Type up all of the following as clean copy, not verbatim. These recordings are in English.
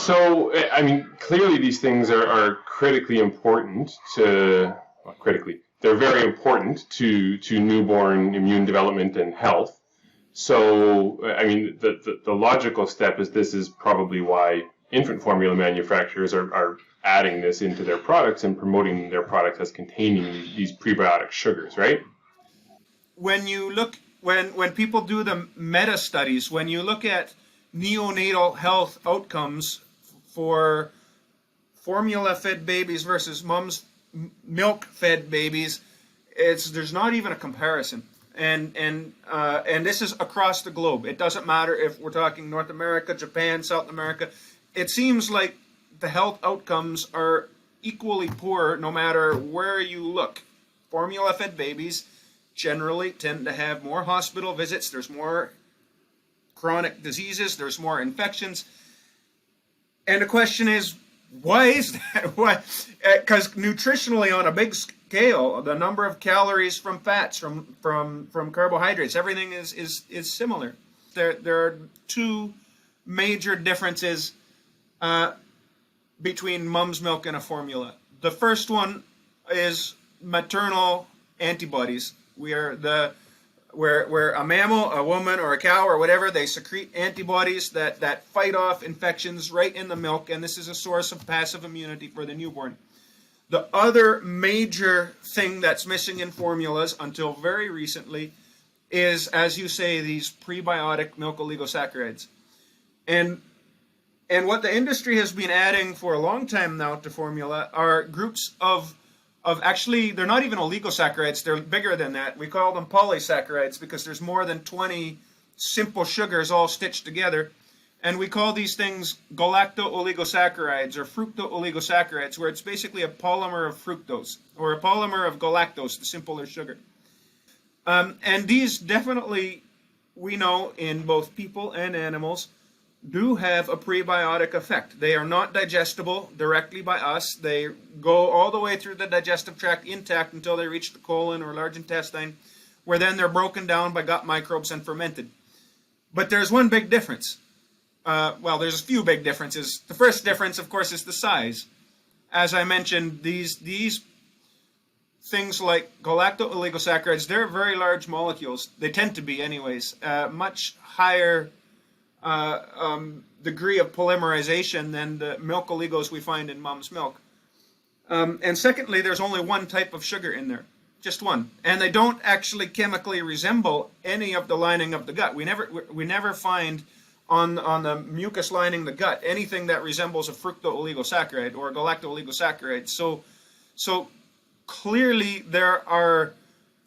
So, I mean, clearly these things are critically important they're very important to newborn immune development and health. So, I mean, the logical step is this is probably why infant formula manufacturers are adding this into their products and promoting their products as containing these prebiotic sugars, right? When you look, when people do the meta studies, when you look at neonatal health outcomes for formula-fed babies versus mom's milk-fed babies, there's not even a comparison. And this is across the globe. It doesn't matter if we're talking North America, Japan, South America. It seems like the health outcomes are equally poor no matter where you look. Formula-fed babies generally tend to have more hospital visits. There's more chronic diseases. There's more infections. And the question is, why is that? Why? Because nutritionally, on a big scale, the number of calories from fats, from carbohydrates, everything is similar. There are two major differences between mom's milk and a formula. The first one is maternal antibodies. Where a mammal, a woman, or a cow, or whatever, they secrete antibodies that fight off infections right in the milk, and this is a source of passive immunity for the newborn. The other major thing that's missing in formulas until very recently is, as you say, these prebiotic milk oligosaccharides. And what the industry has been adding for a long time now to formula are groups of actually, they're not even oligosaccharides, they're bigger than that. We call them polysaccharides because there's more than 20 simple sugars all stitched together. And we call these things galacto-oligosaccharides or fructo-oligosaccharides, where it's basically a polymer of fructose or a polymer of galactose, the simpler sugar. And these definitely, we know in both people and animals, do have a prebiotic effect. They are not digestible directly by us. They go all the way through the digestive tract intact until they reach the colon or large intestine, where then they're broken down by gut microbes and fermented. But there's one big difference. Well, there's a few big differences. The first difference, of course, is the size. As I mentioned, these things like galacto-oligosaccharides, they're very large molecules. They tend to be anyways. Much higher degree of polymerization than the milk oligos we find in mom's milk. And secondly, there's only one type of sugar in there, just one. And they don't actually chemically resemble any of the lining of the gut. We never find on the mucus lining the gut anything that resembles a fructo-oligosaccharide or a galacto-oligosaccharide. So clearly there are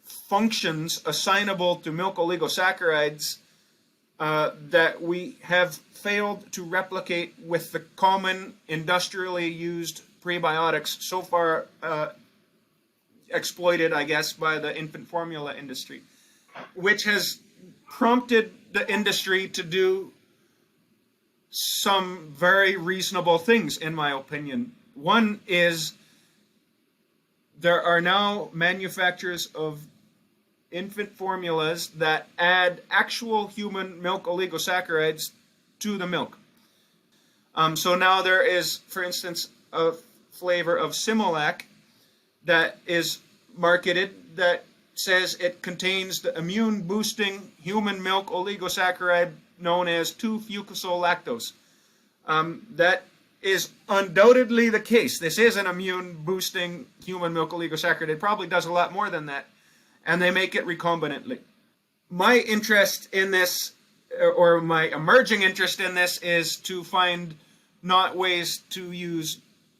functions assignable to milk oligosaccharides that we have failed to replicate with the common industrially used prebiotics so far exploited, I guess, by the infant formula industry, which has prompted the industry to do some very reasonable things, in my opinion. One is there are now manufacturers of infant formulas that add actual human milk oligosaccharides to the milk. So now there is, for instance, a flavor of Similac that is marketed that says it contains the immune-boosting human milk oligosaccharide known as 2-fucosylactose. That is undoubtedly the case. This is an immune-boosting human milk oligosaccharide. It probably does a lot more than that. And they make it recombinantly. My interest in this, or my emerging interest in this, is to find not ways to use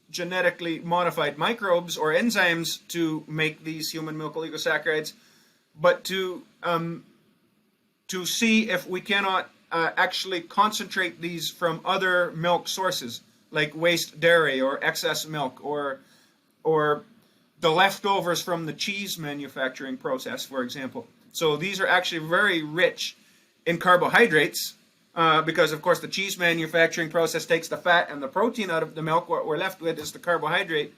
genetically modified microbes or enzymes to make these human milk oligosaccharides, but to see if we cannot actually concentrate these from other milk sources, like waste dairy or excess milk or the leftovers from the cheese manufacturing process, for example. So these are actually very rich in carbohydrates because, of course, the cheese manufacturing process takes the fat and the protein out of the milk. What we're left with is the carbohydrate,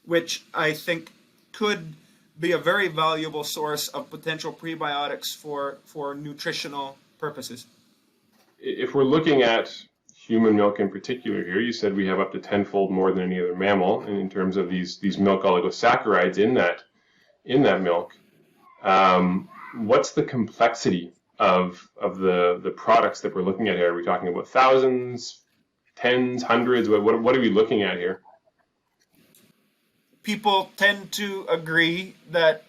which I think could be a very valuable source of potential prebiotics for nutritional purposes. If we're looking at human milk in particular here. You said we have up to 10-fold more than any other mammal in terms of these milk oligosaccharides in that milk. What's the complexity of the products that we're looking at here? Are we talking about thousands, tens, hundreds? What are we looking at here? People tend to agree that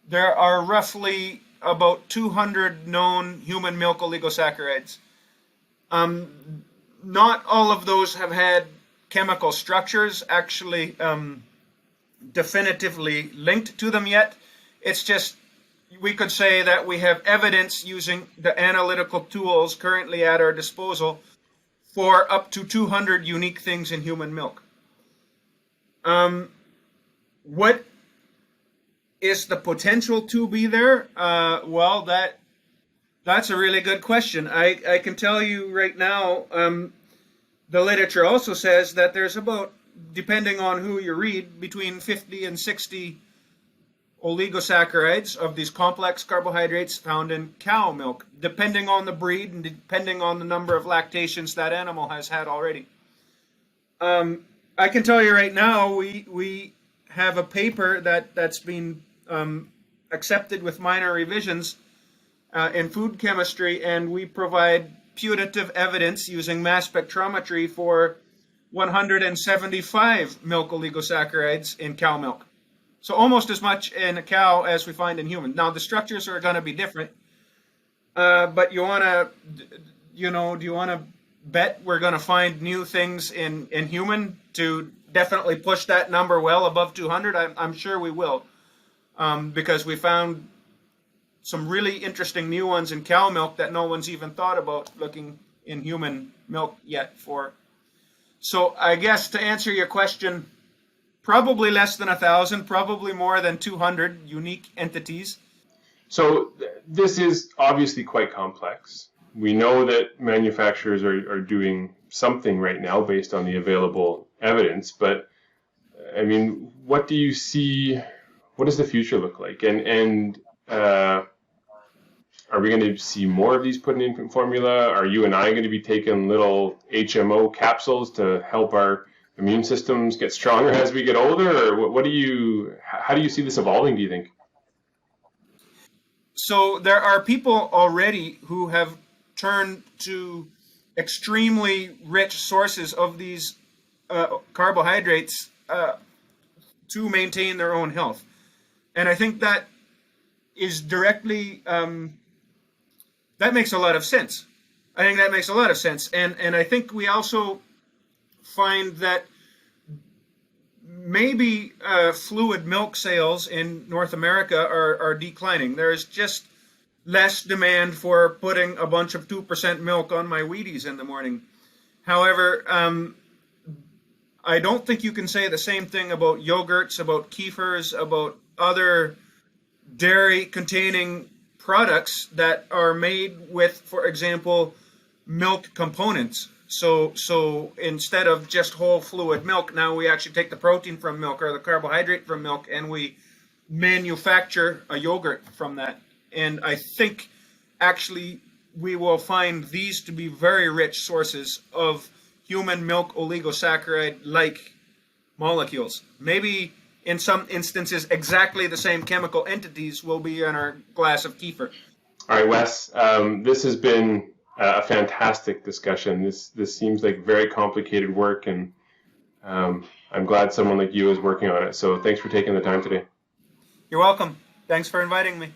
there are roughly about 200 known human milk oligosaccharides. Not all of those have had chemical structures actually definitively linked to them yet. It's just, we could say that we have evidence using the analytical tools currently at our disposal for up to 200 unique things in human milk. What is the potential to be there? Well, that's a really good question. I can tell you right now, the literature also says that there's about, depending on who you read, between 50 and 60 oligosaccharides of these complex carbohydrates found in cow milk, depending on the breed and depending on the number of lactations that animal has had already. I can tell you right now, we have a paper that's been accepted with minor revisions in food chemistry, and we provide putative evidence using mass spectrometry for 175 milk oligosaccharides in cow milk. So almost as much in a cow as we find in human. Now the structures are going to be different, but do you want to bet we're going to find new things in human to definitely push that number well above 200? I'm sure we will, because we found some really interesting new ones in cow milk that no one's even thought about looking in human milk yet for. So I guess to answer your question, probably less than 1,000, probably more than 200 unique entities. So this is obviously quite complex. We know that manufacturers are doing something right now based on the available evidence, but I mean, what do you see? What does the future look like? And are we going to see more of these put in infant formula? Are you and I going to be taking little HMO capsules to help our immune systems get stronger as we get older? Or how do you see this evolving, do you think? So there are people already who have turned to extremely rich sources of these carbohydrates to maintain their own health. And I think that is directly, that makes a lot of sense. I think that makes a lot of sense. And I think we also find that maybe fluid milk sales in North America are declining. There's just less demand for putting a bunch of 2% milk on my Wheaties in the morning. However, I don't think you can say the same thing about yogurts, about kefirs, about other dairy-containing products that are made with, for example, milk components. So instead of just whole fluid milk, now we actually take the protein from milk or the carbohydrate from milk, and we manufacture a yogurt from that. And I think actually we will find these to be very rich sources of human milk oligosaccharide-like molecules. Maybe in some instances exactly the same chemical entities will be in our glass of kefir. All right, Wes, this has been a fantastic discussion. This seems like very complicated work, and I'm glad someone like you is working on it. So thanks for taking the time today. You're welcome. Thanks for inviting me.